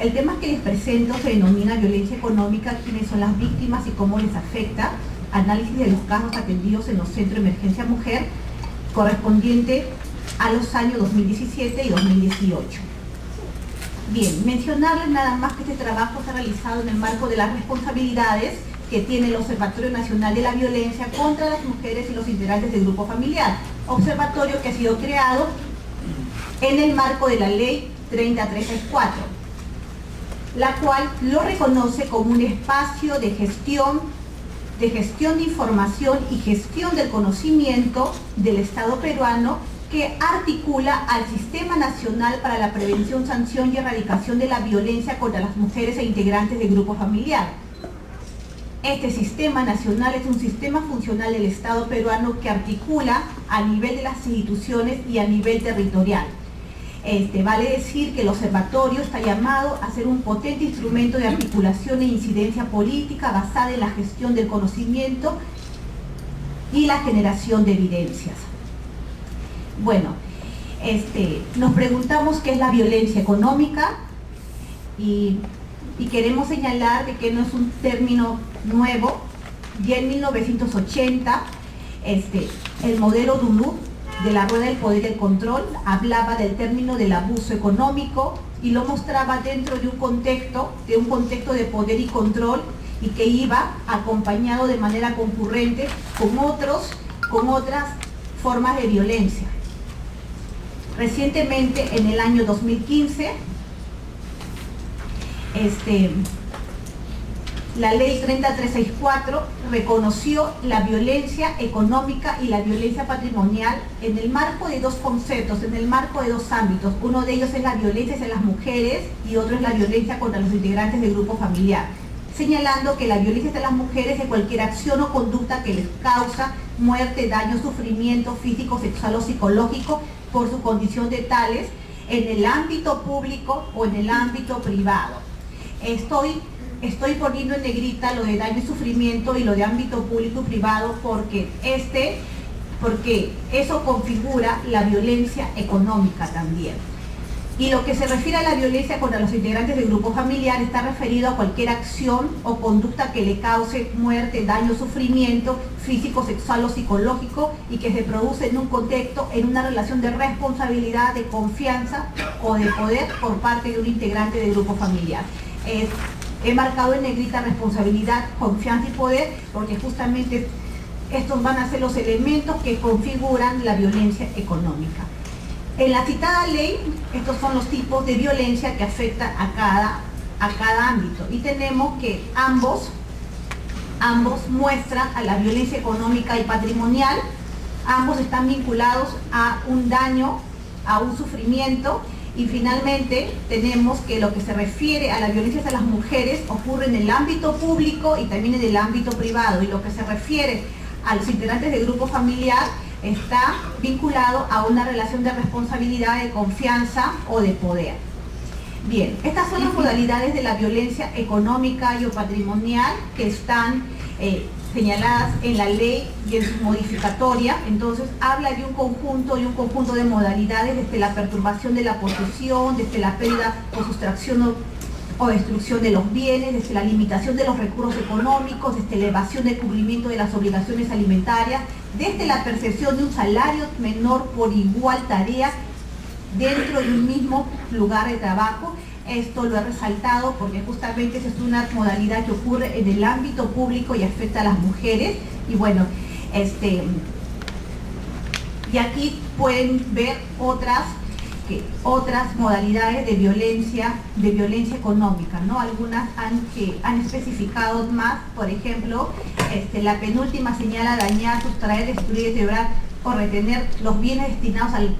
El tema que les presento se denomina violencia económica, quiénes son las víctimas y cómo les afecta, análisis de los casos atendidos en los centros de emergencia mujer, correspondiente a los años 2017 y 2018. Bien, mencionarles nada más que este trabajo se ha realizado en el marco de las responsabilidades que tiene el Observatorio Nacional de la Violencia contra las Mujeres y los Integrantes del Grupo Familiar, observatorio que ha sido creado en el marco de la Ley 30364, la cual lo reconoce como un espacio de gestión de información y gestión del conocimiento del Estado peruano que articula al Sistema Nacional para la Prevención, Sanción y Erradicación de la Violencia contra las Mujeres e Integrantes del Grupo Familiar. Este sistema nacional es un sistema funcional del Estado peruano que articula a nivel de las instituciones y a nivel territorial. Vale decir que el observatorio está llamado a ser un potente instrumento de articulación e incidencia política basada en la gestión del conocimiento y la generación de evidencias. Bueno, nos preguntamos qué es la violencia económica y queremos señalar de que no es un término nuevo. Ya en 1980 el modelo Dunlop de la rueda del poder y el control hablaba del término del abuso económico y lo mostraba dentro de un contexto de poder y control, y que iba acompañado de manera concurrente con otras formas de violencia. Recientemente, en el año 2015, la Ley 30364 reconoció la violencia económica y la violencia patrimonial en el marco de dos conceptos, en el marco de dos ámbitos. Uno de ellos es la violencia hacia las mujeres y otro es la violencia contra los integrantes del grupo familiar, señalando que la violencia hacia las mujeres es cualquier acción o conducta que les causa muerte, daño, sufrimiento físico, sexual o psicológico por su condición de tales en el ámbito público o en el ámbito privado. Estoy poniendo en negrita lo de daño y sufrimiento y lo de ámbito público y privado porque eso configura la violencia económica también. Y lo que se refiere a la violencia contra los integrantes del grupo familiar está referido a cualquier acción o conducta que le cause muerte, daño, sufrimiento físico, sexual o psicológico y que se produce en un contexto, en una relación de responsabilidad, de confianza o de poder por parte de un integrante del grupo familiar. He marcado en negrita responsabilidad, confianza y poder porque justamente estos van a ser los elementos que configuran la violencia económica. En la citada ley, estos son los tipos de violencia que afectan a cada ámbito y tenemos que ambos muestran a la violencia económica y patrimonial, ambos están vinculados a un daño, a un sufrimiento. Y finalmente tenemos que lo que se refiere a la violencia hacia las mujeres ocurre en el ámbito público y también en el ámbito privado, y lo que se refiere a los integrantes del grupo familiar está vinculado a una relación de responsabilidad, de confianza o de poder. Bien, estas son las modalidades de la violencia económica y o patrimonial que están señaladas en la ley y en su modificatoria. Entonces habla de un conjunto de modalidades, desde la perturbación de la posesión, desde la pérdida o sustracción o destrucción de los bienes, desde la limitación de los recursos económicos, desde la evasión del cumplimiento de las obligaciones alimentarias, desde la percepción de un salario menor por igual tarea dentro de un mismo lugar de trabajo. Esto lo he resaltado porque justamente esa es una modalidad que ocurre en el ámbito público y afecta a las mujeres. Y bueno, y aquí pueden ver otras modalidades de violencia económica, ¿no? Algunas han especificado más, por ejemplo, la penúltima señala dañar, sustraer, destruir, deteriorar o retener los bienes destinados al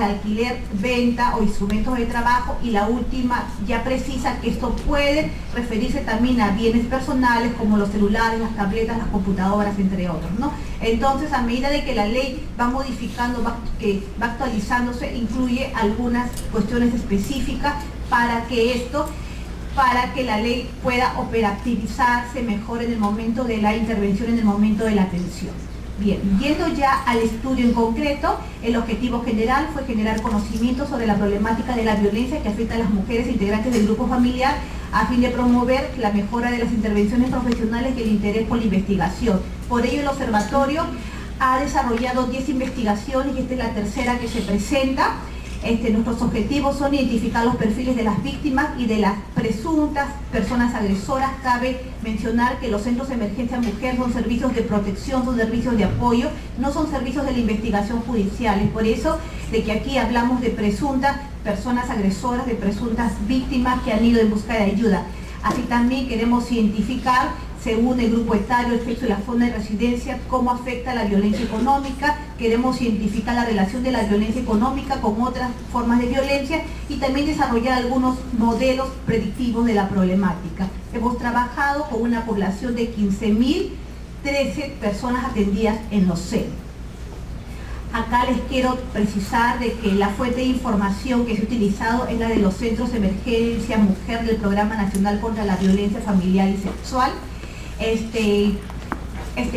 alquiler, venta o instrumentos de trabajo, y la última ya precisa que esto puede referirse también a bienes personales como los celulares, las tabletas, las computadoras, entre otros, ¿no? Entonces, a medida de que la ley va modificando, va actualizándose, incluye algunas cuestiones específicas para que la ley pueda operativizarse mejor en el momento de la intervención, en el momento de la atención. Bien, yendo ya al estudio en concreto, el objetivo general fue generar conocimiento sobre la problemática de la violencia que afecta a las mujeres integrantes del grupo familiar a fin de promover la mejora de las intervenciones profesionales y el interés por la investigación. Por ello el observatorio ha desarrollado 10 investigaciones y esta es la tercera que se presenta. Nuestros objetivos son identificar los perfiles de las víctimas y de las presuntas personas agresoras. Cabe mencionar que los centros de emergencia mujer son servicios de protección, son servicios de apoyo, no son servicios de la investigación judicial. Es por eso de que aquí hablamos de presuntas personas agresoras, de presuntas víctimas que han ido en busca de ayuda. Así también queremos identificar, según el grupo etario, el sexo y la zona de residencia, cómo afecta la violencia económica. Queremos identificar la relación de la violencia económica con otras formas de violencia y también desarrollar algunos modelos predictivos de la problemática. Hemos trabajado con una población de 15.013 personas atendidas en los CEN. Acá les quiero precisar de que la fuente de información que se ha utilizado es la de los Centros de Emergencia Mujer del Programa Nacional contra la Violencia Familiar y Sexual.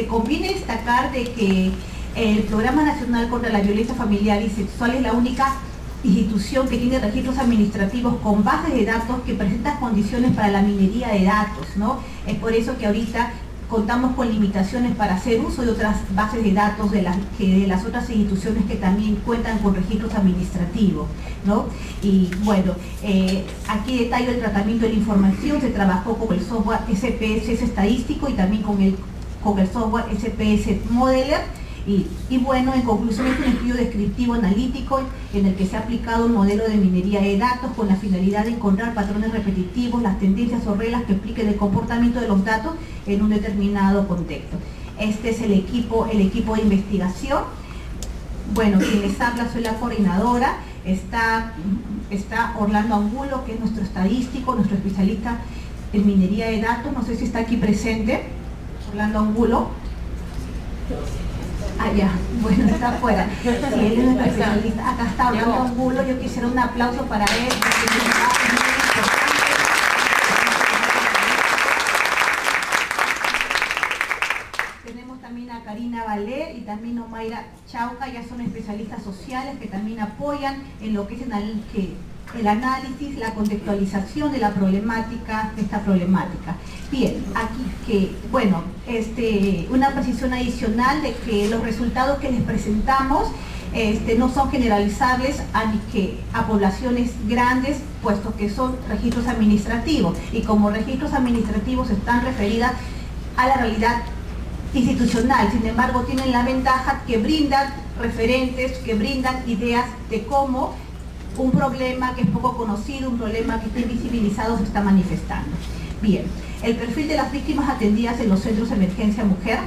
Conviene destacar de que el Programa Nacional contra la Violencia Familiar y Sexual es la única institución que tiene registros administrativos con bases de datos que presentan condiciones para la minería de datos, ¿no? Es por eso que ahorita contamos con limitaciones para hacer uso de otras bases de datos de las otras instituciones que también cuentan con registros administrativos, ¿no? Y bueno, aquí detallo el tratamiento de la información. Se trabajó con el software SPS estadístico y también con el software SPS Modeler. Y bueno, en conclusión, es un estudio descriptivo analítico en el que se ha aplicado un modelo de minería de datos con la finalidad de encontrar patrones repetitivos, las tendencias o reglas que expliquen el comportamiento de los datos en un determinado contexto. Este es el equipo de investigación. Bueno, quien les habla, soy la coordinadora. Está Orlando Angulo, que es nuestro estadístico, nuestro especialista en minería de datos. No sé si está aquí presente, Orlando Angulo. Ah, ya, bueno, está afuera. Sí, él es nuestro especialista. Acá está Orlando Angulo. Yo quisiera un aplauso para él. Tenemos también a Karina Valer y también a Mayra Chauca, ya son especialistas sociales que también apoyan en lo que es el análisis, la contextualización de la problemática, de esta problemática. Bien, aquí una precisión adicional de que los resultados que les presentamos no son generalizables a poblaciones grandes, puesto que son registros administrativos y como registros administrativos están referidas a la realidad institucional. Sin embargo, tienen la ventaja que brindan referentes, que brindan ideas de cómo un problema que es poco conocido, un problema que está invisibilizado se está manifestando. Bien, el perfil de las víctimas atendidas en los centros de emergencia mujer.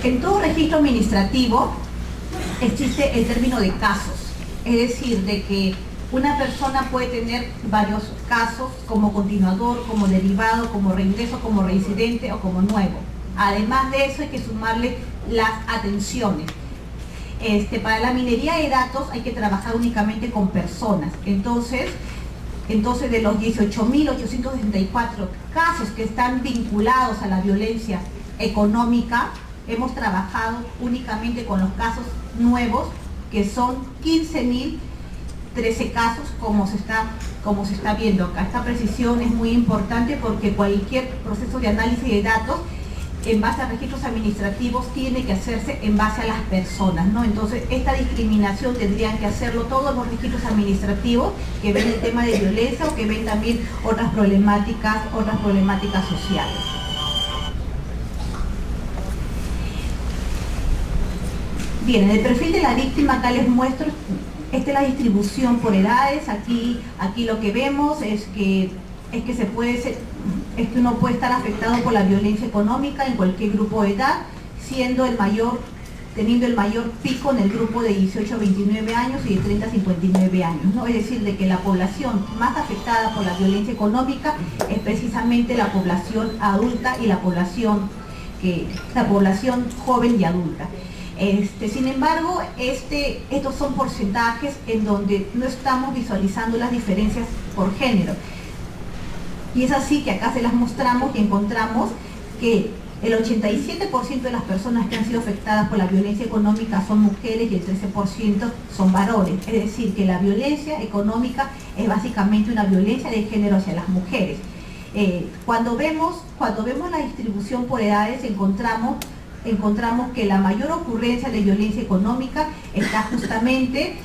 En todo registro administrativo existe el término de casos, es decir, de que una persona puede tener varios casos como continuador, como derivado, como reingreso, como reincidente o como nuevo. Además de eso hay que sumarle las atenciones. Para la minería de datos hay que trabajar únicamente con personas. Entonces de los 18.864 casos que están vinculados a la violencia económica, hemos trabajado únicamente con los casos nuevos, que son 15.013 casos, como se está viendo acá. Esta precisión es muy importante porque cualquier proceso de análisis de datos en base a registros administrativos tiene que hacerse en base a las personas, ¿no? Entonces esta discriminación tendrían que hacerlo todos los registros administrativos que ven el tema de violencia o que ven también otras problemáticas sociales. Bien, en el perfil de la víctima acá les muestro, esta es la distribución por edades. Aquí lo que vemos es que uno puede estar afectado por la violencia económica en cualquier grupo de edad, teniendo el mayor pico en el grupo de 18 a 29 años y de 30 a 59 años, ¿no? Es decir, de que la población más afectada por la violencia económica es precisamente la población adulta y la población joven y adulta. Sin embargo, estos son porcentajes en donde no estamos visualizando las diferencias por género. Y es así que acá se las mostramos y encontramos que el 87% de las personas que han sido afectadas por la violencia económica son mujeres y el 13% son varones. Es decir, que la violencia económica es básicamente una violencia de género hacia las mujeres. Cuando vemos la distribución por edades, encontramos que la mayor ocurrencia de violencia económica está justamente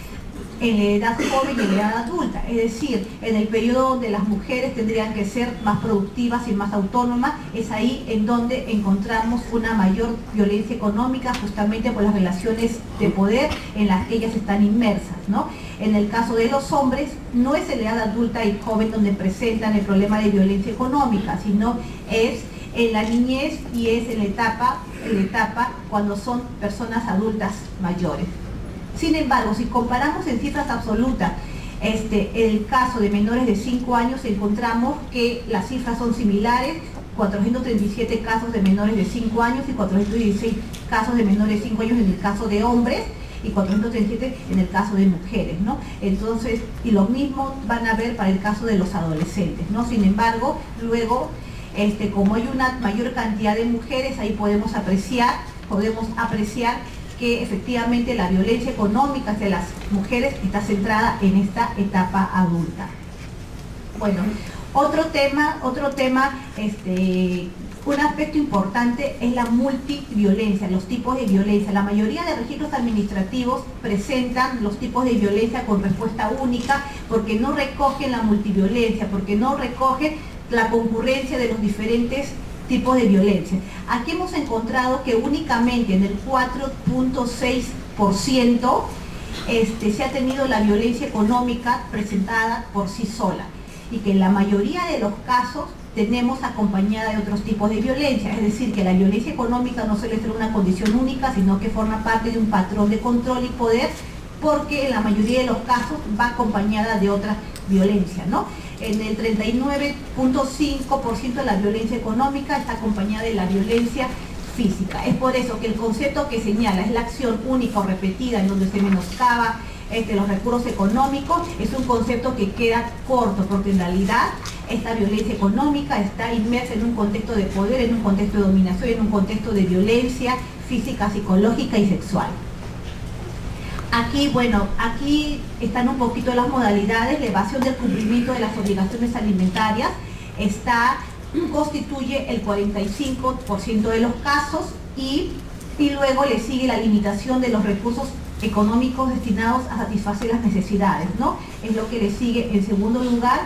en la edad joven y en la edad adulta, es decir, en el periodo donde las mujeres tendrían que ser más productivas y más autónomas, es ahí en donde encontramos una mayor violencia económica, justamente por las relaciones de poder en las que ellas están inmersas, ¿no? En el caso de los hombres, no es en la edad adulta y joven donde presentan el problema de violencia económica, sino es en la niñez y es en la etapa cuando son personas adultas mayores. Sin embargo, si comparamos en cifras absolutas el caso de menores de 5 años, encontramos que las cifras son similares: 437 casos de menores de 5 años y 416 casos de menores de 5 años en el caso de hombres y 437 en el caso de mujeres, ¿no? Entonces, y lo mismo van a ver para el caso de los adolescentes, ¿no? Sin embargo, luego, como hay una mayor cantidad de mujeres, ahí podemos apreciar que efectivamente la violencia económica hacia las mujeres está centrada en esta etapa adulta. Bueno, otro tema, un aspecto importante es la multiviolencia, los tipos de violencia. La mayoría de registros administrativos presentan los tipos de violencia con respuesta única porque no recogen la multiviolencia, porque no recogen la concurrencia de los diferentes tipos de violencia. Aquí hemos encontrado que únicamente en el 4.6% se ha tenido la violencia económica presentada por sí sola, y que en la mayoría de los casos tenemos acompañada de otros tipos de violencia, es decir, que la violencia económica no suele ser una condición única, sino que forma parte de un patrón de control y poder, porque en la mayoría de los casos va acompañada de otra violencia, ¿no? En el 39.5% de la violencia económica está acompañada de la violencia física. Es por eso que el concepto que señala es la acción única o repetida en donde se menoscaba los recursos económicos, es un concepto que queda corto, porque en realidad esta violencia económica está inmersa en un contexto de poder, en un contexto de dominación, en un contexto de violencia física, psicológica y sexual. Aquí, bueno, aquí están un poquito las modalidades. La evasión del cumplimiento de las obligaciones alimentarias constituye el 45% de los casos, y luego le sigue la limitación de los recursos económicos destinados a satisfacer las necesidades, ¿no? Es lo que le sigue en segundo lugar.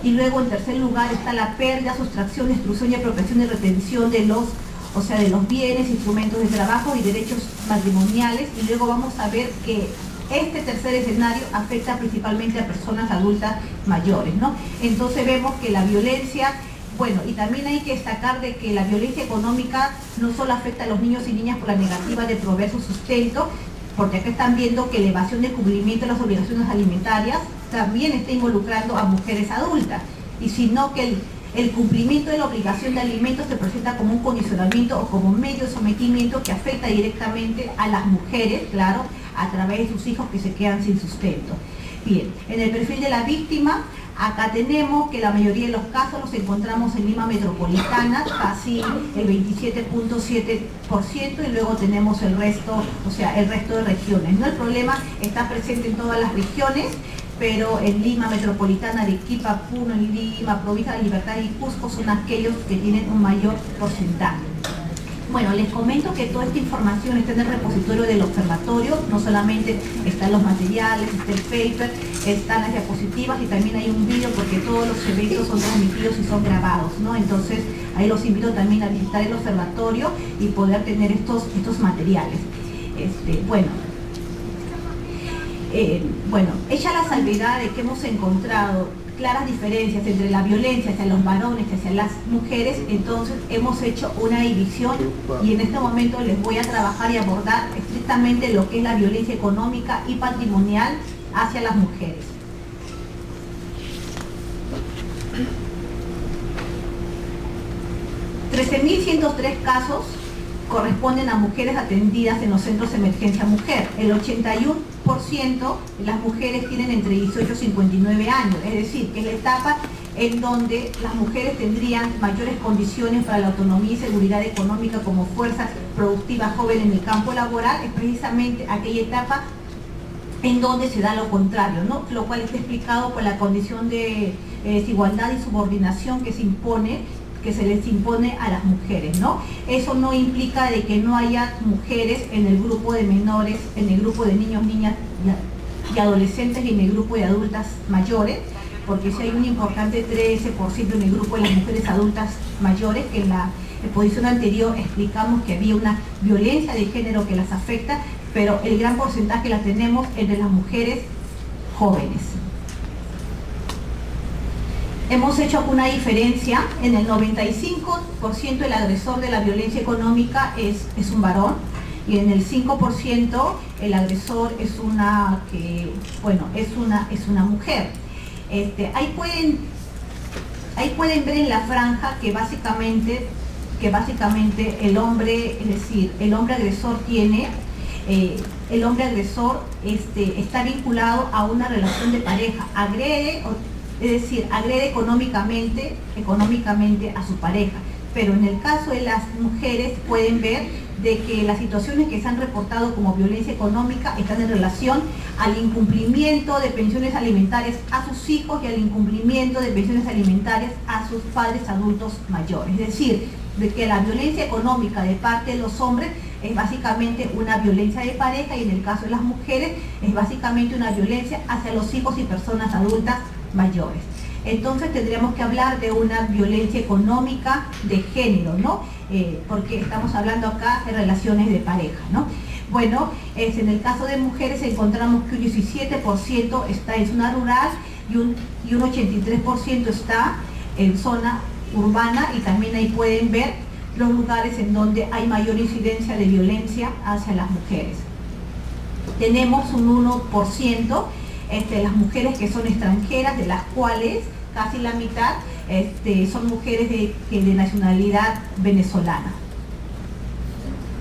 Y luego en tercer lugar está la pérdida, sustracción, destrucción y apropiación y retención de los bienes, instrumentos de trabajo y derechos matrimoniales. Y luego vamos a ver que este tercer escenario afecta principalmente a personas adultas mayores, ¿no? Entonces vemos que la violencia, bueno, y también hay que destacar de que la violencia económica no solo afecta a los niños y niñas por la negativa de proveer su sustento, porque acá están viendo que la evasión del cumplimiento de las obligaciones alimentarias también está involucrando a mujeres adultas, y sino que el cumplimiento de la obligación de alimentos se presenta como un condicionamiento o como medio de sometimiento que afecta directamente a las mujeres, claro, a través de sus hijos que se quedan sin sustento. Bien, en el perfil de la víctima, acá tenemos que la mayoría de los casos los encontramos en Lima metropolitana, casi el 27.7%, y luego tenemos el resto, el resto de regiones, ¿no? El problema está presente en todas las regiones, pero en Lima metropolitana, Arequipa, Puno, Lima, Provincia de Libertad y Cusco son aquellos que tienen un mayor porcentaje. Bueno, les comento que toda esta información está en el repositorio del observatorio. No solamente están los materiales, está el paper, están las diapositivas, y también hay un vídeo, porque todos los eventos son transmitidos y son grabados, ¿no? Entonces ahí los invito también a visitar el observatorio y poder tener estos materiales. Hecha la salvedad de que hemos encontrado claras diferencias entre la violencia hacia los varones y hacia las mujeres, entonces hemos hecho una división, y en este momento les voy a trabajar y abordar estrictamente lo que es la violencia económica y patrimonial hacia las mujeres. $13.103 casos corresponden a mujeres atendidas en los centros de emergencia mujer. El 81% de las mujeres tienen entre 18 y 59 años, es decir, que es la etapa en donde las mujeres tendrían mayores condiciones para la autonomía y seguridad económica como fuerza productiva joven en el campo laboral, es precisamente aquella etapa en donde se da lo contrario, ¿no? Lo cual está explicado por la condición de desigualdad y subordinación que se les impone a las mujeres, ¿no? Eso no implica de que no haya mujeres en el grupo de menores, en el grupo de niños, niñas y adolescentes y en el grupo de adultas mayores, porque si hay un importante 13% en el grupo de las mujeres adultas mayores, que en la exposición anterior explicamos que había una violencia de género que las afecta, pero el gran porcentaje la tenemos entre las mujeres jóvenes. Hemos hecho una diferencia, en el 95% el agresor de la violencia económica es un varón, y en el 5% el agresor es una mujer. Ahí pueden ver en la franja que básicamente el hombre, es decir, el hombre agresor está vinculado a una relación de pareja, agrede económicamente a su pareja. Pero en el caso de las mujeres pueden ver de que las situaciones que se han reportado como violencia económica están en relación al incumplimiento de pensiones alimentarias a sus hijos y al incumplimiento de pensiones alimentarias a sus padres adultos mayores. Es decir, de que la violencia económica de parte de los hombres es básicamente una violencia de pareja, y en el caso de las mujeres es básicamente una violencia hacia los hijos y personas adultas mayores. Entonces tendríamos que hablar de una violencia económica de género, ¿no? Porque estamos hablando acá de relaciones de pareja, ¿no? Bueno, en el caso de mujeres encontramos que un 17% está en zona rural y un 83% está en zona urbana, y también ahí pueden ver los lugares en donde hay mayor incidencia de violencia hacia las mujeres. Tenemos un 1%, las mujeres que son extranjeras, de las cuales casi la mitad son mujeres de nacionalidad venezolana.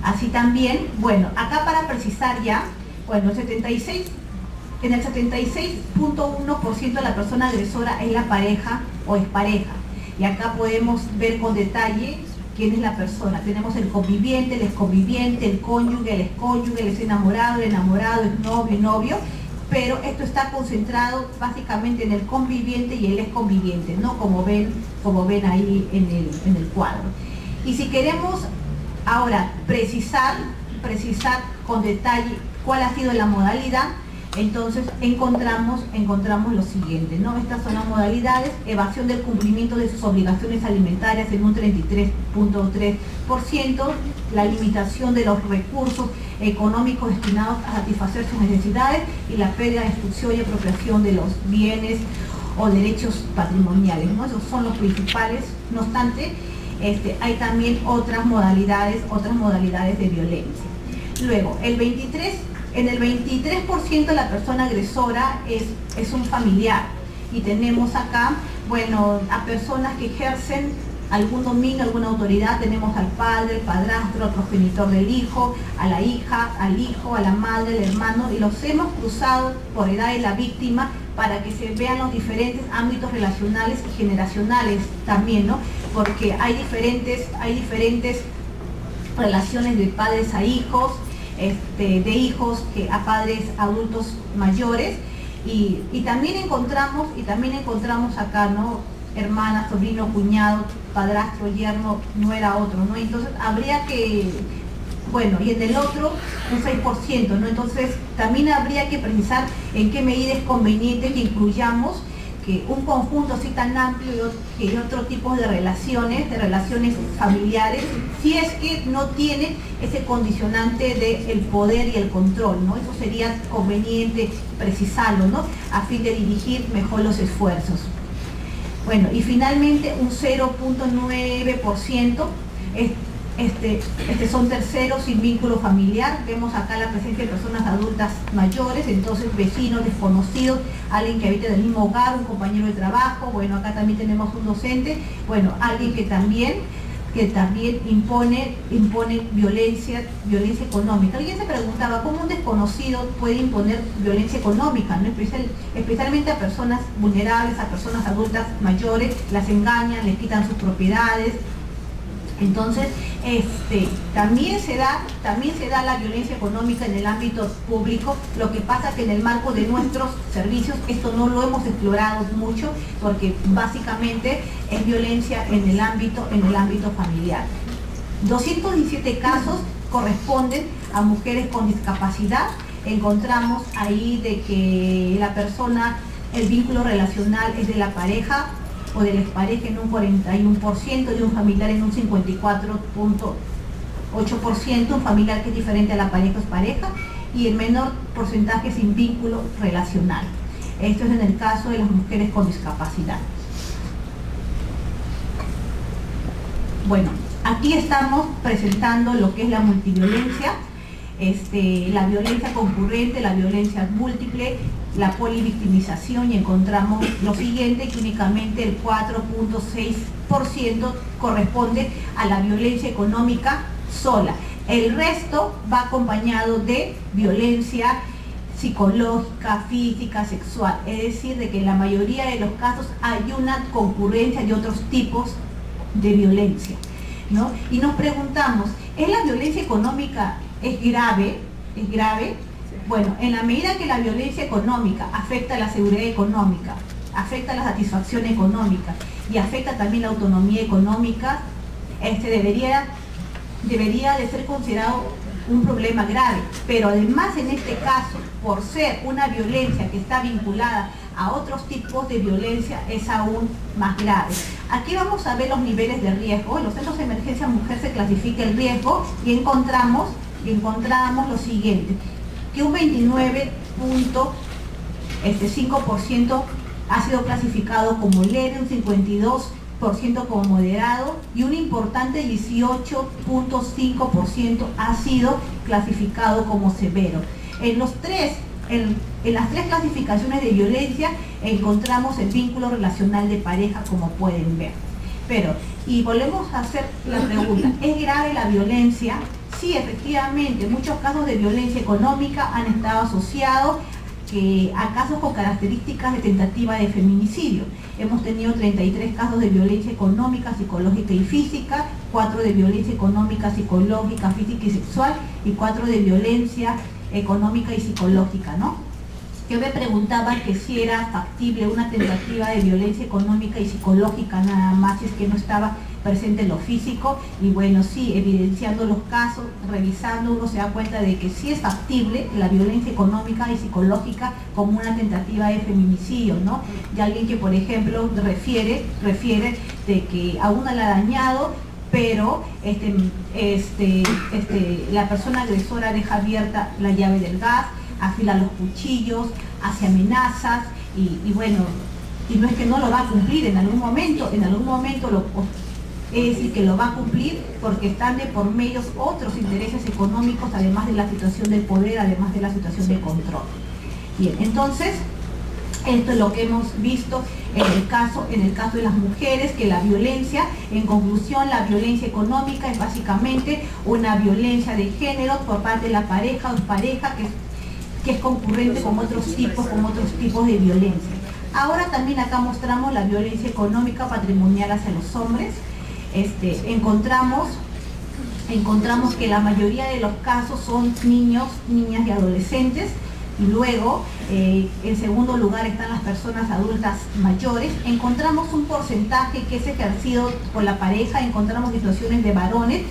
Así también, bueno, acá para precisar ya, bueno, en el 76.1% de la persona agresora es la pareja o expareja. Y acá podemos ver con detalle quién es la persona. Tenemos el conviviente, el exconviviente, el cónyuge, el excónyuge, el enamorado, el exnovio, el novio, pero esto está concentrado básicamente en el conviviente y el exconviviente, ¿no? Como ven ahí en el cuadro. Y si queremos ahora precisar con detalle cuál ha sido la modalidad, entonces encontramos lo siguiente, ¿no? Estas son las modalidades: evasión del cumplimiento de sus obligaciones alimentarias en un 33.3%, la limitación de los recursos económicos destinados a satisfacer sus necesidades y la pérdida, destrucción y apropiación de los bienes o derechos patrimoniales, ¿no? Esos son los principales. No obstante, hay también otras modalidades de violencia. Luego, en el 23% la persona agresora es un familiar, y tenemos acá, bueno, a personas que ejercen algún dominio, alguna autoridad. Tenemos al padre, el padrastro, al progenitor del hijo, a la hija, al hijo, a la madre, al hermano, y los hemos cruzado por edad de la víctima para que se vean los diferentes ámbitos relacionales y generacionales también, ¿no? Porque hay diferentes relaciones de padres a hijos, de hijos a padres adultos mayores, y también encontramos acá, ¿no? Hermana, sobrino, cuñado, padrastro, yerno, nuera, otro, ¿no? Entonces habría que, bueno, y en el otro un 6%, ¿no? Entonces también habría que precisar en qué medida es conveniente que incluyamos que un conjunto así tan amplio que otro tipo de relaciones familiares, si es que no tiene ese condicionante del poder y el control, ¿no? Eso sería conveniente precisarlo, ¿no? A fin de dirigir mejor los esfuerzos. Bueno, y finalmente un 0.9% son terceros sin vínculo familiar. Vemos acá la presencia de personas adultas mayores, entonces vecinos, desconocidos, alguien que habita en el mismo hogar, un compañero de trabajo. Bueno, acá también tenemos un docente, bueno, alguien que también que también impone violencia económica. Alguien se preguntaba cómo un desconocido puede imponer violencia económica, ¿no? Especialmente a personas vulnerables, a personas adultas mayores, las engañan, les quitan sus propiedades. Entonces, también se da la violencia económica en el ámbito público. Lo que pasa es que en el marco de nuestros servicios esto no lo hemos explorado mucho, porque básicamente es violencia en el ámbito familiar. 217 casos corresponden a mujeres con discapacidad. Encontramos ahí de que la persona, el vínculo relacional es de la pareja o de la expareja en un 41%, de un familiar en un 54.8%, un familiar que es diferente a la pareja o expareja, y el menor porcentaje sin vínculo relacional. Esto es en el caso de las mujeres con discapacidad. Bueno, aquí estamos presentando lo que es la multiviolencia, la violencia concurrente, la violencia múltiple, la polivictimización, y encontramos lo siguiente: que únicamente el 4.6% corresponde a la violencia económica sola. El resto va acompañado de violencia psicológica, física, sexual, es decir, de que en la mayoría de los casos hay una concurrencia de otros tipos de violencia, ¿no? Y nos preguntamos, ¿es la violencia económica grave? ¿Es grave? Bueno, en la medida que la violencia económica afecta la seguridad económica, afecta la satisfacción económica y afecta también la autonomía económica, debería de ser considerado un problema grave. Pero además, en este caso, por ser una violencia que está vinculada a otros tipos de violencia, es aún más grave. Aquí vamos a ver los niveles de riesgo. En los centros de emergencia mujer se clasifica el riesgo y encontramos lo siguiente: que un 29.5% ha sido clasificado como leve, un 52% como moderado y un importante 18.5% ha sido clasificado como severo. En las tres clasificaciones de violencia encontramos el vínculo relacional de pareja, como pueden ver. Y volvemos a hacer la pregunta: ¿es grave la violencia? Sí, efectivamente, muchos casos de violencia económica han estado asociados a casos con características de tentativa de feminicidio. Hemos tenido 33 casos de violencia económica, psicológica y física, 4 de violencia económica, psicológica, física y sexual, y 4 de violencia económica y psicológica, ¿no? Yo me preguntaba que si era factible una tentativa de violencia económica y psicológica nada más, si es que no estaba presente lo físico. Y bueno, sí, evidenciando los casos, revisando, uno se da cuenta de que sí es factible la violencia económica y psicológica como una tentativa de feminicidio, ¿no? Y alguien que, por ejemplo, refiere de que a una la ha dañado, pero la persona agresora deja abierta la llave del gas, afila los cuchillos, hace amenazas, y bueno, y no es que no lo va a cumplir en algún momento es decir, que lo va a cumplir, porque están de por medio otros intereses económicos, además de la situación del poder, además de la situación de control. Bien, entonces, esto es lo que hemos visto en el caso de las mujeres, que la violencia, en conclusión, la violencia económica es básicamente una violencia de género por parte de la pareja o pareja que es concurrente con otros tipos de violencia. Ahora también acá mostramos la violencia económica patrimonial hacia los hombres. Encontramos que la mayoría de los casos son niños, niñas y adolescentes, y luego en segundo lugar están las personas adultas mayores. Encontramos un porcentaje que es ejercido por la pareja, encontramos situaciones de varones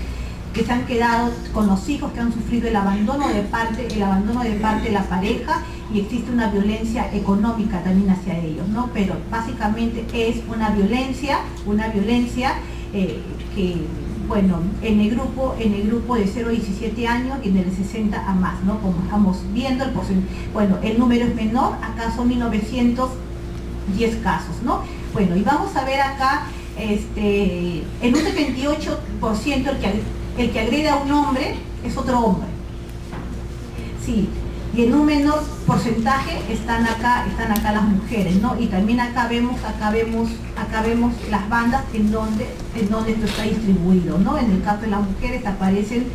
que se han quedado con los hijos, que han sufrido el abandono de parte de la pareja, y existe una violencia económica también hacia ellos, ¿no? Pero básicamente es una violencia que, bueno, en el grupo de 0 a 17 años y en el 60 a más, ¿no? Como estamos viendo, el número es menor, acá son 1910 casos, ¿no? Bueno, y vamos a ver acá, en un 78% el que agrede a un hombre es otro hombre. Sí, Y en un menor porcentaje están acá las mujeres, ¿no? Y también acá vemos las bandas en donde esto está distribuido, ¿no? En el caso de las mujeres aparecen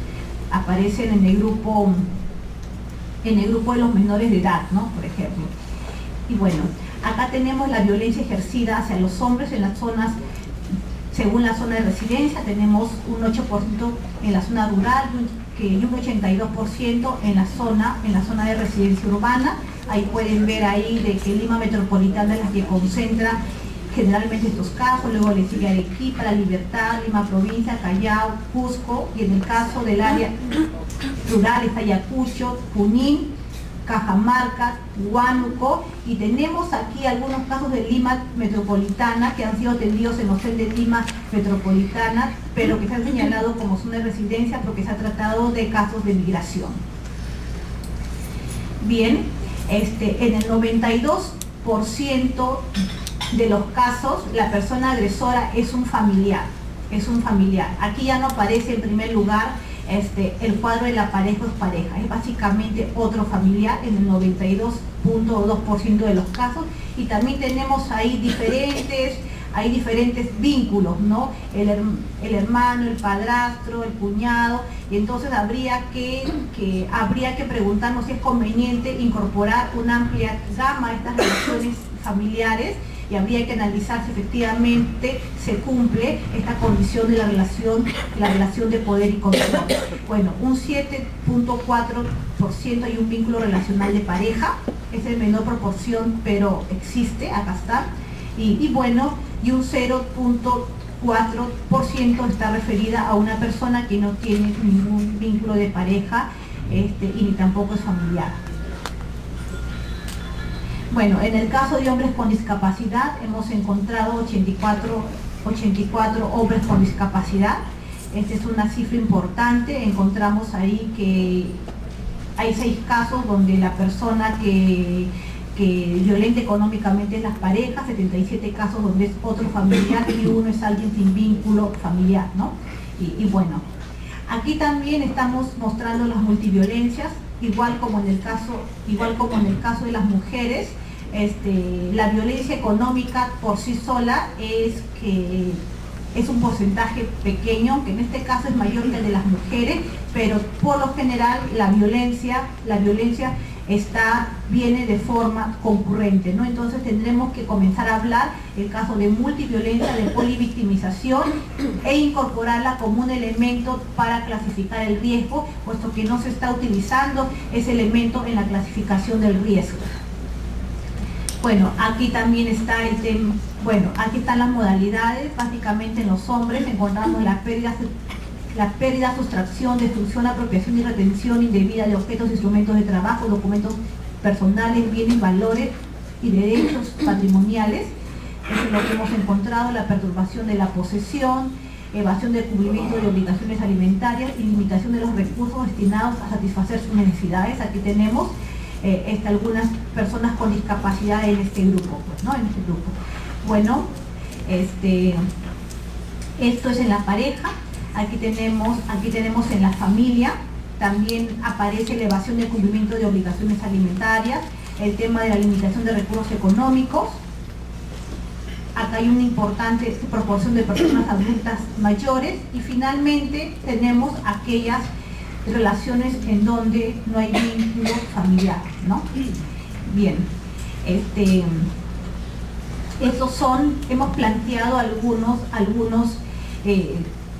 en el grupo de los menores de edad, ¿no? Por ejemplo. Y bueno, acá tenemos la violencia ejercida hacia los hombres en las zonas, según la zona de residencia, tenemos un 8% en la zona rural y un 82% en la zona de residencia urbana. Ahí pueden ver ahí de que Lima Metropolitana es la que concentra generalmente estos casos, luego le sigue Arequipa, La Libertad, Lima Provincia, Callao, Cusco, y en el caso del área rural está Ayacucho, Junín, Cajamarca, Huánuco, y tenemos aquí algunos casos de Lima Metropolitana que han sido atendidos en Hostel de Lima Metropolitana, pero que se han señalado como zona de residencia porque se ha tratado de casos de migración. Bien, en el 92% de los casos la persona agresora es un familiar. Aquí ya no aparece en primer lugar el cuadro de la pareja o pareja, es básicamente otro familiar en el 92.2% de los casos, y también tenemos ahí diferentes vínculos, ¿no? El hermano, el padrastro, el cuñado, y entonces habría que preguntarnos si es conveniente incorporar una amplia gama de estas relaciones familiares, y habría que analizar si efectivamente se cumple esta condición de la relación de poder y control. Bueno, un 7.4% hay un vínculo relacional de pareja, es en menor proporción, pero existe, acá está, y bueno, y un 0.4% está referida a una persona que no tiene ningún vínculo de pareja y ni tampoco es familiar. Bueno, en el caso de hombres con discapacidad hemos encontrado 84 hombres con discapacidad. Esta es una cifra importante. Encontramos ahí que hay 6 casos donde la persona que violenta económicamente es las parejas, 77 casos donde es otro familiar y uno es alguien sin vínculo familiar, ¿no? Y bueno, aquí también estamos mostrando las multiviolencias. Igual como en el caso de las mujeres, la violencia económica por sí sola es un porcentaje pequeño, que en este caso es mayor que el de las mujeres, pero por lo general la violencia viene de forma concurrente, ¿no? Entonces tendremos que comenzar a hablar el caso de multiviolencia, de polivictimización, e incorporarla como un elemento para clasificar el riesgo, puesto que no se está utilizando ese elemento en la clasificación del riesgo. Bueno, aquí también está el tema, aquí están las modalidades. Básicamente en los hombres encontramos la pérdida, sustracción, destrucción, apropiación y retención indebida de objetos, instrumentos de trabajo, documentos personales, bienes, valores y derechos patrimoniales. Eso es lo que hemos encontrado: la perturbación de la posesión, evasión de cumplimiento de obligaciones alimentarias y limitación de los recursos destinados a satisfacer sus necesidades. Aquí tenemos algunas personas con discapacidad en este grupo, pues, ¿no? En este grupo. Bueno, esto es en la pareja. Aquí tenemos en la familia, también aparece la evasión del cumplimiento de obligaciones alimentarias, el tema de la limitación de recursos económicos. Acá hay una importante proporción de personas adultas mayores, y finalmente tenemos aquellas relaciones en donde no hay vínculo familiar, ¿no? Bien, hemos planteado algunos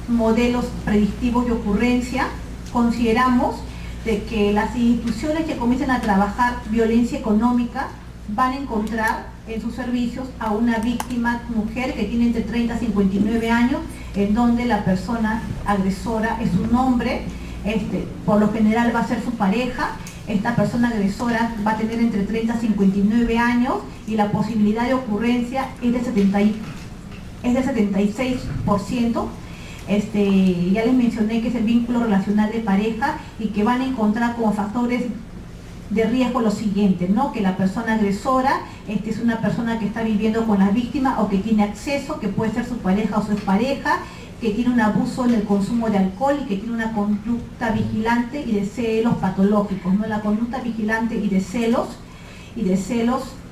modelos predictivos de ocurrencia. Consideramos de que las instituciones que comiencen a trabajar violencia económica van a encontrar en sus servicios a una víctima mujer que tiene entre 30 y 59 años, en donde la persona agresora es un hombre, por lo general va a ser su pareja. Esta persona agresora va a tener entre 30 y 59 años y la posibilidad de ocurrencia es del 76%. Ya les mencioné que es el vínculo relacional de pareja, y que van a encontrar como factores de riesgo lo siguiente, ¿no? Que la persona agresora es una persona que está viviendo con la víctima o que tiene acceso, que puede ser su pareja o su expareja, que tiene un abuso en el consumo de alcohol y que tiene una conducta vigilante y de celos patológicos, ¿no? La conducta vigilante y de celos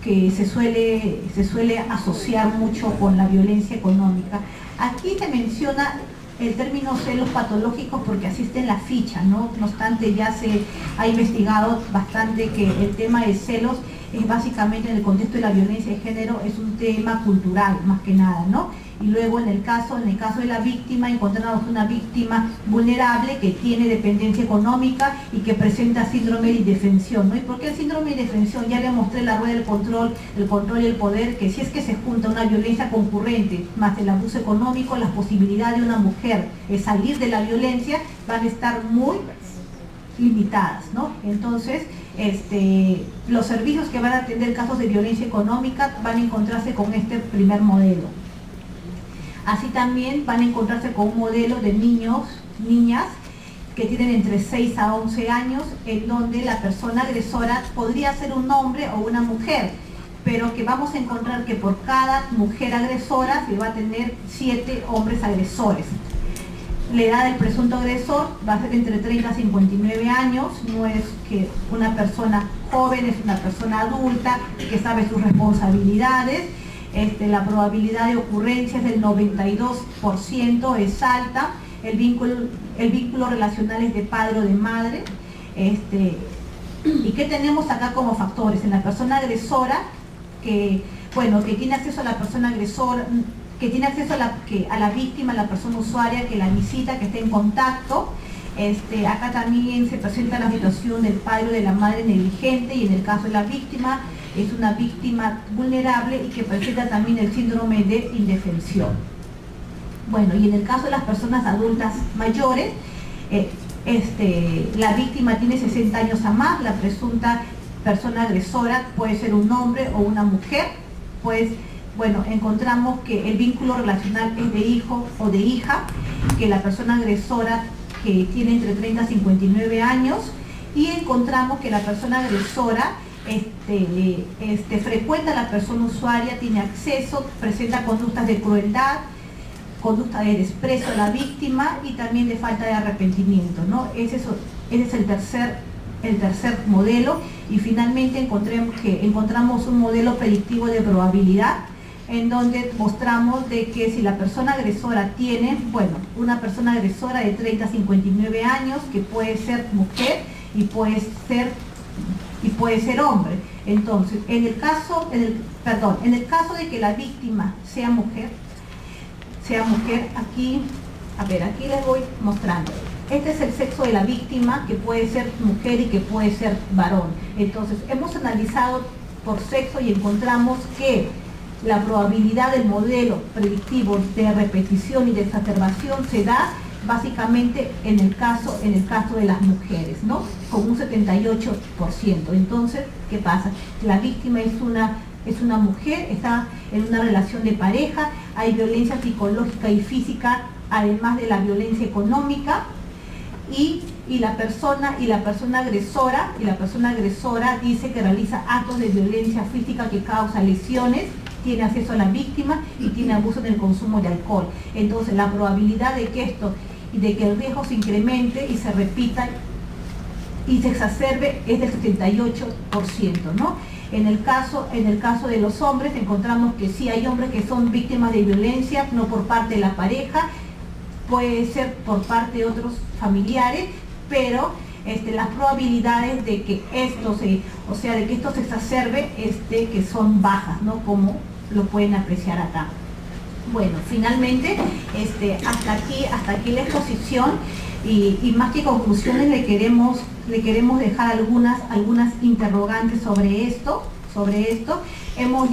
que se suele asociar mucho con la violencia económica. Aquí se menciona el término celos patológicos porque así está en la ficha, ¿no? No obstante, ya se ha investigado bastante que el tema de celos es básicamente, en el contexto de la violencia de género, es un tema cultural más que nada, ¿no? Y luego en el caso de la víctima, encontramos una víctima vulnerable que tiene dependencia económica y que presenta síndrome de indefensión, ¿no? ¿Y por qué el síndrome de indefensión? Ya le mostré la rueda del control y el poder, que si es que se junta una violencia concurrente más el abuso económico, las posibilidades de una mujer de salir de la violencia van a estar muy limitadas, ¿no? Entonces, los servicios que van a atender casos de violencia económica van a encontrarse con este primer modelo. Así también van a encontrarse con un modelo de niños, niñas, que tienen entre 6 a 11 años, en donde la persona agresora podría ser un hombre o una mujer, pero que vamos a encontrar que por cada mujer agresora se va a tener 7 hombres agresores. La edad del presunto agresor va a ser entre 30 a 59 años, no es que una persona joven, es una persona adulta que sabe sus responsabilidades. La probabilidad de ocurrencia es del 92%, es alta. El vínculo relacional es de padre o de madre. ¿Y qué tenemos acá como factores? En la persona agresora, que tiene acceso a la persona agresora, que tiene acceso a la víctima, a la persona usuaria, que la visita, que está en contacto. Acá también se presenta la situación del padre o de la madre negligente, y en el caso de la víctima, es una víctima vulnerable y que presenta también el síndrome de indefensión. Bueno, y en el caso de las personas adultas mayores, la víctima tiene 60 años a más, la presunta persona agresora puede ser un hombre o una mujer, pues encontramos que el vínculo relacional es de hijo o de hija, que la persona agresora que tiene entre 30 a 59 años, y encontramos que la persona agresora frecuenta a la persona usuaria, tiene acceso, presenta conductas de crueldad, conducta de desprecio a la víctima y también de falta de arrepentimiento, ¿no? Ese es el tercer modelo. Y finalmente encontramos un modelo predictivo de probabilidad, en donde mostramos de que si la persona agresora tiene, una persona agresora de 30 a 59 años, que puede ser mujer y puede ser hombre. Entonces, en el caso de que la víctima sea mujer, aquí les voy mostrando. Este es el sexo de la víctima, que puede ser mujer y que puede ser varón. Entonces, hemos analizado por sexo y encontramos que la probabilidad del modelo predictivo de repetición y de exacerbación se da básicamente en el caso de las mujeres, ¿no? Con un 78%. Entonces, ¿qué pasa? La víctima es una mujer, está en una relación de pareja, hay violencia psicológica y física, además de la violencia económica, y la persona agresora dice que realiza actos de violencia física que causa lesiones, tiene acceso a la víctima y tiene abuso en el consumo de alcohol. Entonces, la probabilidad de que el riesgo se incremente y se repita y se exacerbe es del 78%, ¿no? En el caso de los hombres, encontramos que sí hay hombres que son víctimas de violencia, no por parte de la pareja, puede ser por parte de otros familiares, pero las probabilidades de que esto se exacerbe, que son bajas, ¿no? Como lo pueden apreciar acá. Bueno, finalmente, hasta aquí la exposición, y más que conclusiones le queremos dejar algunas interrogantes sobre esto. Hemos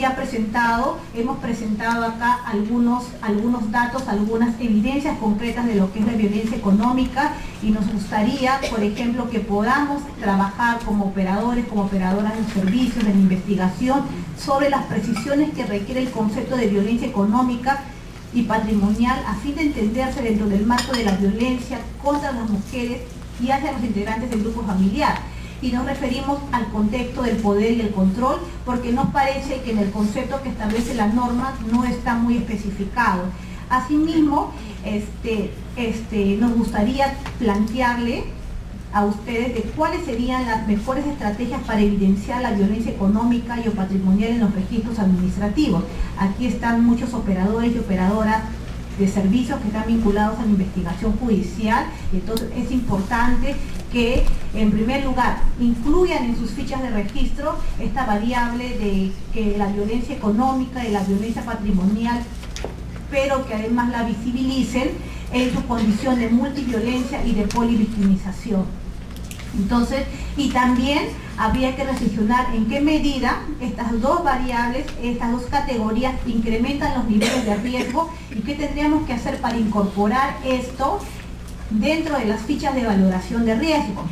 presentado acá algunos datos, algunas evidencias concretas de lo que es la violencia económica, y nos gustaría, por ejemplo, que podamos trabajar como operadores, como operadoras de servicios, de investigación, sobre las precisiones que requiere el concepto de violencia económica y patrimonial, a fin de entenderse dentro del marco de la violencia contra las mujeres y hacia los integrantes del grupo familiar. Y nos referimos al contexto del poder y el control, porque nos parece que en el concepto que establece la norma no está muy especificado. Asimismo, nos gustaría plantearle a ustedes de cuáles serían las mejores estrategias para evidenciar la violencia económica y o patrimonial en los registros administrativos. Aquí están muchos operadores y operadoras de servicios que están vinculados a la investigación judicial, entonces es importante que en primer lugar incluyan en sus fichas de registro esta variable de que la violencia económica y la violencia patrimonial, pero que además la visibilicen en su condición de multiviolencia y de polivictimización. Entonces, y también habría que reflexionar en qué medida estas dos variables, estas dos categorías incrementan los niveles de riesgo y qué tendríamos que hacer para incorporar esto dentro de las fichas de valoración de riesgo.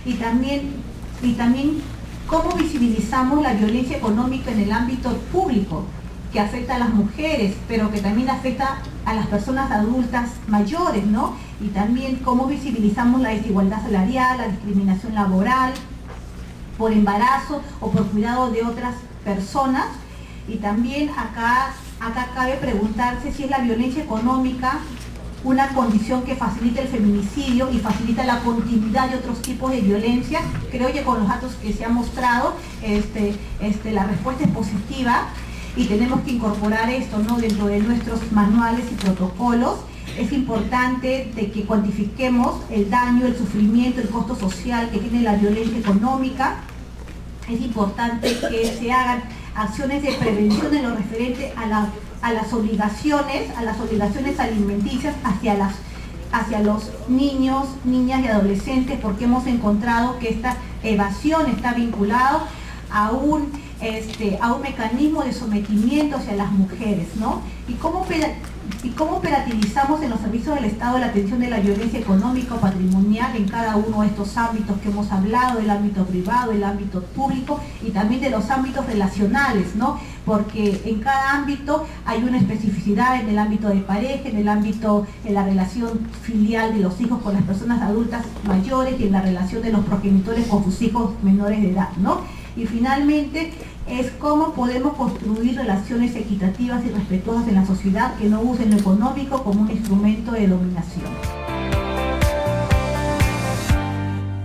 Y también cómo visibilizamos la violencia económica en el ámbito público, que afecta a las mujeres, pero que también afecta a las personas adultas mayores, ¿no? Y también cómo visibilizamos la desigualdad salarial, la discriminación laboral, por embarazo o por cuidado de otras personas. Y también acá cabe preguntarse si es la violencia económica una condición que facilita el feminicidio y facilita la continuidad de otros tipos de violencia. Creo que con los datos que se han mostrado, la respuesta es positiva. Y tenemos que incorporar esto, ¿no?, dentro de nuestros manuales y protocolos. Es importante de que cuantifiquemos el daño, el sufrimiento, el costo social que tiene la violencia económica. Es importante que se hagan acciones de prevención en lo referente a las obligaciones alimenticias hacia los niños, niñas y adolescentes, porque hemos encontrado que esta evasión está vinculada a un mecanismo de sometimiento hacia las mujeres, ¿no? Y cómo operativizamos en los servicios del Estado la atención de la violencia económica o patrimonial en cada uno de estos ámbitos que hemos hablado, del ámbito privado, el ámbito público y también de los ámbitos relacionales, ¿no? Porque en cada ámbito hay una especificidad en el ámbito de pareja, en el ámbito de la relación filial de los hijos con las personas adultas mayores y en la relación de los progenitores con sus hijos menores de edad, ¿no? Y finalmente es cómo podemos construir relaciones equitativas y respetuosas en la sociedad que no usen lo económico como un instrumento de dominación.